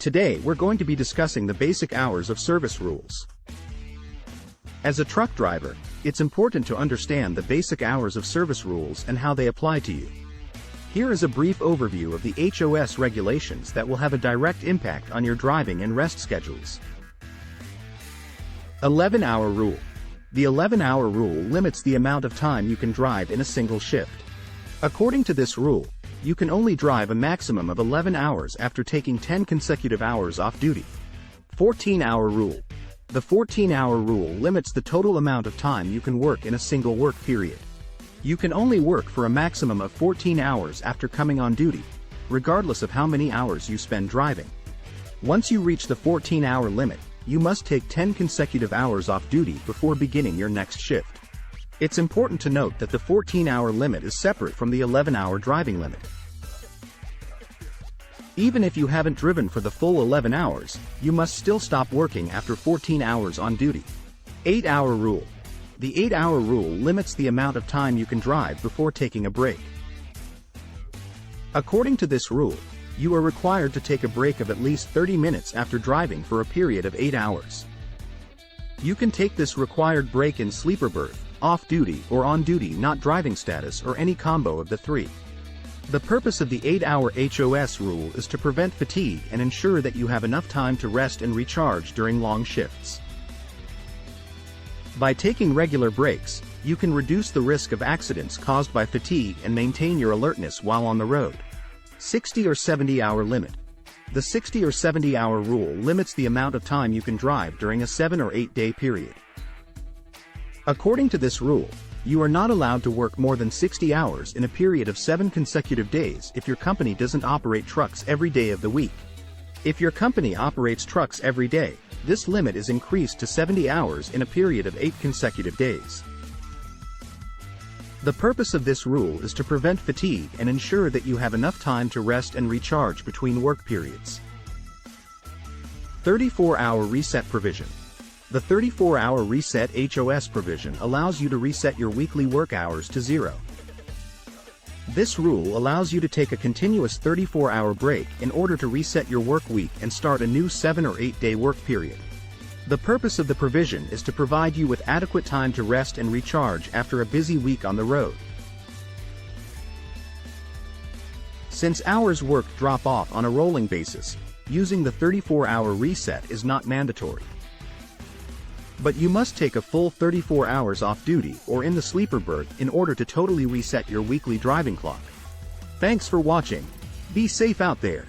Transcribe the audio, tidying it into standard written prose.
Today we're going to be discussing the basic hours of service rules. As a truck driver, it's important to understand the basic hours of service rules and how they apply to you. Here is a brief overview of the H.O.S. regulations that will have a direct impact on your driving and rest schedules. 11-hour rule. The 11-hour rule limits the amount of time you can drive in a single shift. According to this rule, you can only drive a maximum of 11 hours after taking 10 consecutive hours off duty. 14-hour rule. The 14-hour rule limits the total amount of time you can work in a single work period. You can only work for a maximum of 14 hours after coming on duty, regardless of how many hours you spend driving. Once you reach the 14-hour limit, you must take 10 consecutive hours off duty before beginning your next shift. It's important to note that the 14-hour limit is separate from the 11-hour driving limit. Even if you haven't driven for the full 11 hours, you must still stop working after 14 hours on duty. 8-hour rule. The 8-hour rule limits the amount of time you can drive before taking a break. According to this rule, you are required to take a break of at least 30 minutes after driving for a period of 8 hours. You can take this required break in sleeper berth, off-duty or on-duty not driving status, or any combo of the three. The purpose of the 8-hour H.O.S. rule is to prevent fatigue and ensure that you have enough time to rest and recharge during long shifts. By taking regular breaks, you can reduce the risk of accidents caused by fatigue and maintain your alertness while on the road. 60 or 70-hour limit. The 60 or 70-hour rule limits the amount of time you can drive during a 7 or 8-day period. According to this rule, you are not allowed to work more than 60 hours in a period of 7 consecutive days if your company doesn't operate trucks every day of the week. If your company operates trucks every day, this limit is increased to 70 hours in a period of 8 consecutive days. The purpose of this rule is to prevent fatigue and ensure that you have enough time to rest and recharge between work periods. 34-hour reset provision. The 34-hour reset H.O.S. provision allows you to reset your weekly work hours to 0. This rule allows you to take a continuous 34-hour break in order to reset your work week and start a new 7 or 8-day work period. The purpose of the provision is to provide you with adequate time to rest and recharge after a busy week on the road. Since hours worked drop off on a rolling basis, using the 34-hour reset is not mandatory. But you must take a full 34 hours off duty or in the sleeper berth in order to totally reset your weekly driving clock. Thanks for watching. Be safe out there.